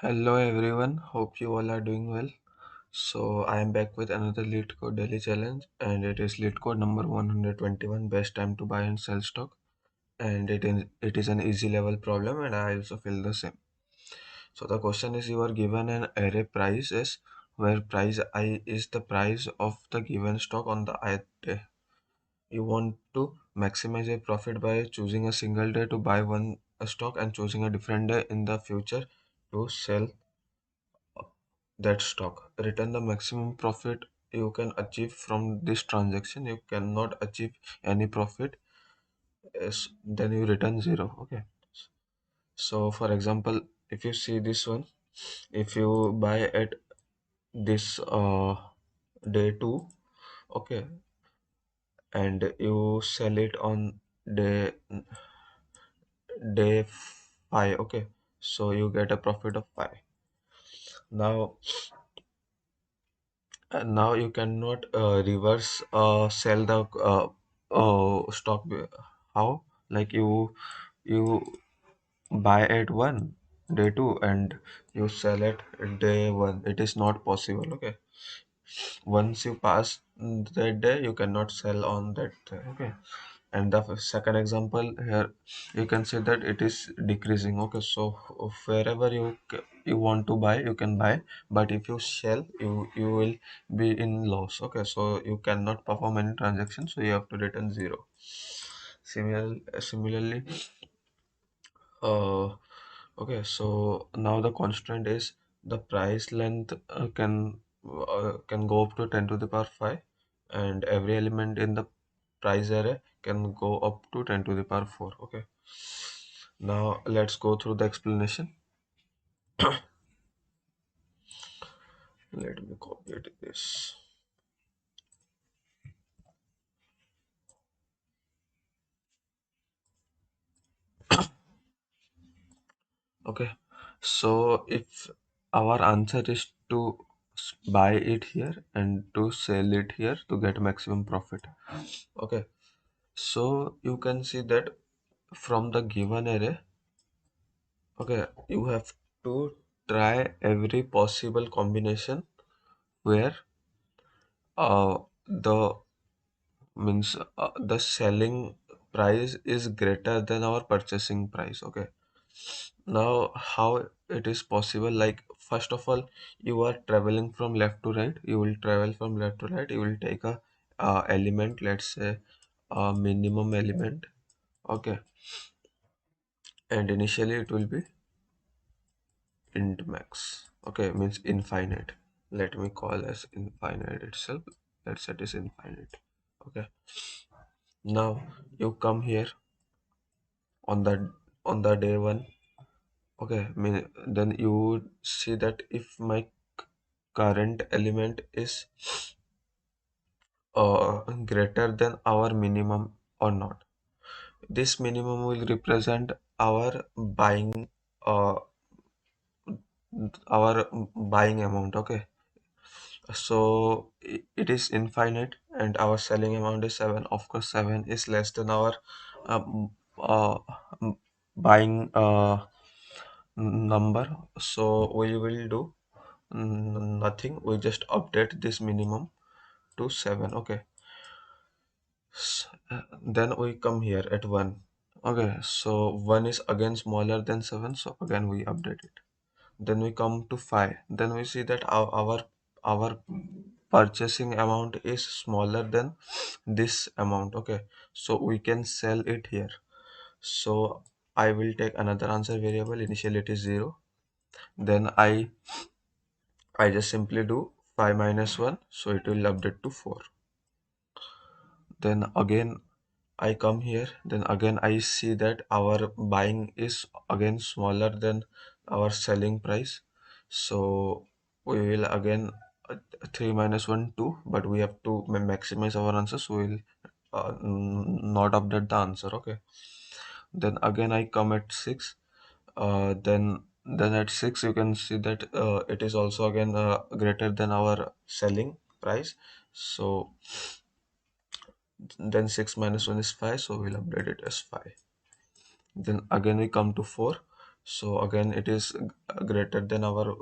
Hello everyone, hope you all are doing well. So I am back with another Leetcode Daily Challenge, and it is Leetcode number 121, best time to buy and sell stock. And it is an easy level problem, and I also feel the same. So the question is, you are given an array price is where price I is the price of the given stock on the ith day. You want to maximize your profit by choosing a single day to buy one stock and choosing a different day in the future to sell that stock. Return the maximum profit you can achieve from this transaction. You cannot achieve any profit, then you return zero. Okay. So for example, if you see this one, if you buy at this day 2, okay, and you sell it on day day 5, okay, so you get a profit of 5. Now now you cannot reverse sell the stock. How? Like you buy at one day 2 and you sell it day 1. It is not possible. Okay, once you pass that day, you cannot sell on that day. Okay, and the second example here, you can see that it is decreasing. Okay, so wherever you want to buy, you can buy, but if you sell, you will be in loss. Okay, so you cannot perform any transaction, so you have to return zero. Similarly, uh, okay, so now the constant is the price length can go up to 10 to the power 5, and every element in the price array can go up to 10 to the power 4. Okay, now let's go through the explanation. Let me copy it this. Okay, so if our answer is to buy it here and to sell it here to get maximum profit. Okay, so you can see that from the given array, okay, you have to try every possible combination where the means the selling price is greater than our purchasing price. Okay, now how it is possible? Like, first of all, you are traveling from left to right. You will travel from left to right. You will take a element, let's say a minimum element. Okay, and initially it will be int max. Okay, means infinite. Let me call as infinite itself. Let's set is infinite. Okay, now you come here on the day 1. Okay, then you would see that if my current element is greater than our minimum or not. This minimum will represent our uh, buying amount. Okay, so it is infinite and our selling amount is 7. Of course, 7 is less than our um, uh, buying number, so we will do nothing. We just update this minimum to 7. Okay, then we come here at 1. Okay, so 1 is again smaller than 7, so again we update it. Then we come to 5. Then we see that our purchasing amount is smaller than this amount. Okay, so we can sell it here. So I will take another answer variable. Initially it is 0. Then I just simply do 5 minus 1, so it will update to 4. Then again I come here, then again I see that our buying is again smaller than our selling price. So we will again 3 minus 1 2, but we have to maximize our answer, so we'll not update the answer. Okay, then again I come at 6. Then at 6 you can see that it is also again greater than our selling price. So then 6 minus 1 is 5, so we'll update it as 5. Then again we come to 4. So again, it is greater than our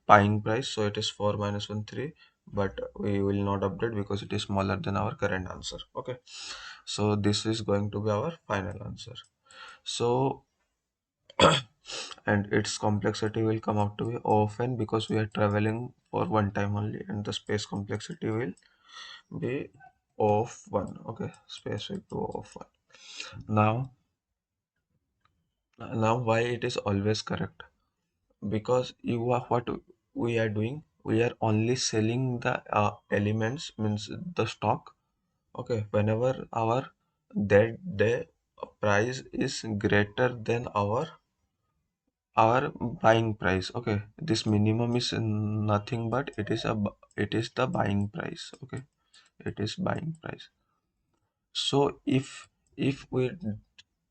buying price, so it is 4 minus 1 3, but we will not update because it is smaller than our current answer. Okay, so this is going to be our final answer. So and its complexity will come out to be often, because we are traveling for one time only, and the space complexity will be of 1. Okay, space will be of 1. Now, why it is always correct? Because you are what we are doing, we are only selling the elements, means the stock. Okay, whenever our that day price is greater than our buying price. Okay, this minimum is nothing but it is the buying price. Okay, it is buying price. So if we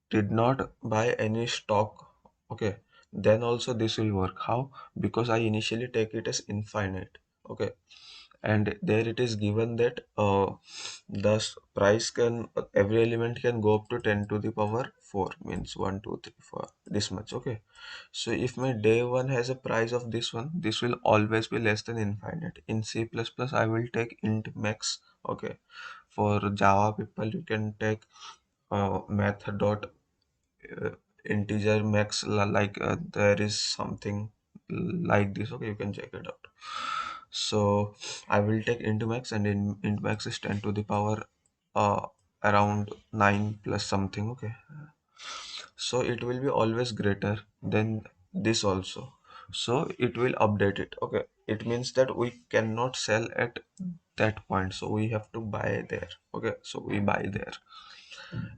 did not buy any stock, okay, then also this will work. How? Because I initially take it as infinite. Okay, and there it is given that the price can, every element can go up to 10 to the power 4, means 1 2 3 4, this much. Okay, so if my day one has a price of this one, this will always be less than infinite. In C++, I will take int max. Okay, for Java people, you can take method dot uh, integer max, there is something like this. Okay, you can check it out. So I will take int max, and in int max is 10 to the power uh, around 9 plus something. Okay, so it will be always greater than this also, so it will update it. Okay, it means that we cannot sell at that point, so we have to buy there. Okay, so we buy there.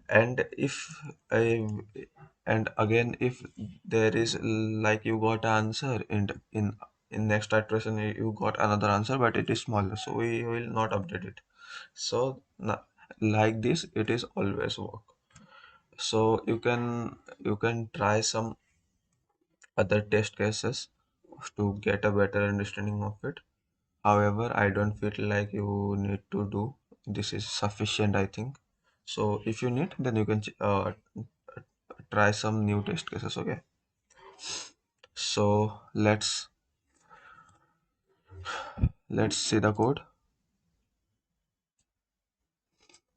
And if I, and again, if there is, like, you got an answer in next iteration, you got another answer but it is smaller, so we will not update it. So like this it is always work. So you can try some other test cases to get a better understanding of it. However, I don't feel like you need to do this, is sufficient, I think. So if you need, then you can try some new test cases. Okay, so let's see the code.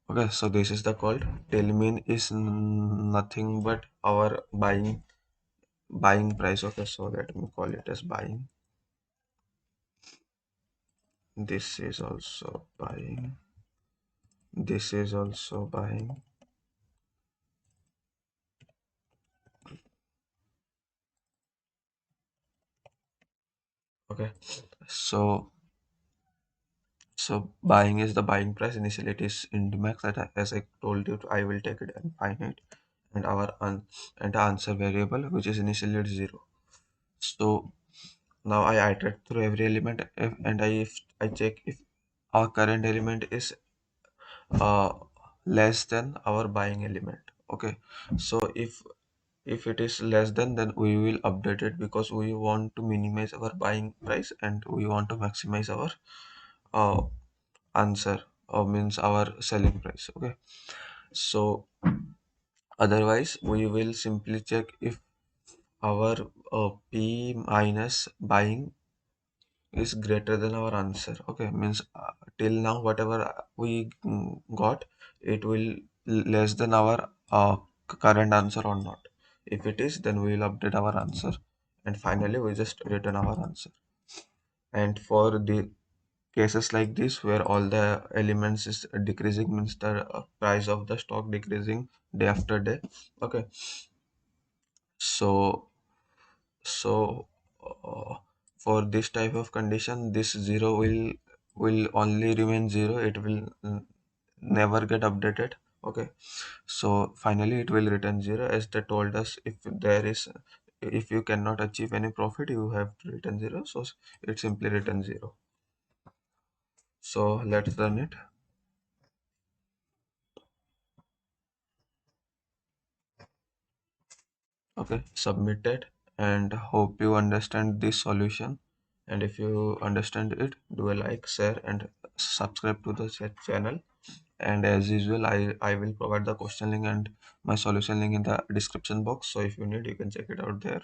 Okay, so this is the code. Tell is nothing but our buying price. Okay, so let me call it as buying. This is also buying. This is also buying. Okay, so buying is the buying price. Initially it is in max, that as I told you, I will take it infinite, and and the answer variable, which is initially at 0. So now I iterate through every element, if I check if our current element is uh, less than our buying element. Okay, so if it is less than, then we will update it, because we want to minimize our buying price and we want to maximize our uh, answer, or means our selling price. Okay, so otherwise we will simply check if our p minus buying is greater than our answer. Okay, means till now whatever we got, it will less than our current answer or not. If it is, then we will update our answer, and finally we just return our answer. And for the cases like this where all the elements is decreasing, means the price of the stock decreasing day after day. Okay, so so for this type of condition, this 0 will only remain 0. It will never get updated. Okay, so finally it will return 0, as they told us. If you cannot achieve any profit, you have to return 0. So it simply returns 0. So let's run it. Okay, submitted, and hope you understand this solution. And if you understand it, do a like, share, and subscribe to the channel. And as usual, I will provide the question link and my solution link in the description box. So if you need, you can check it out there.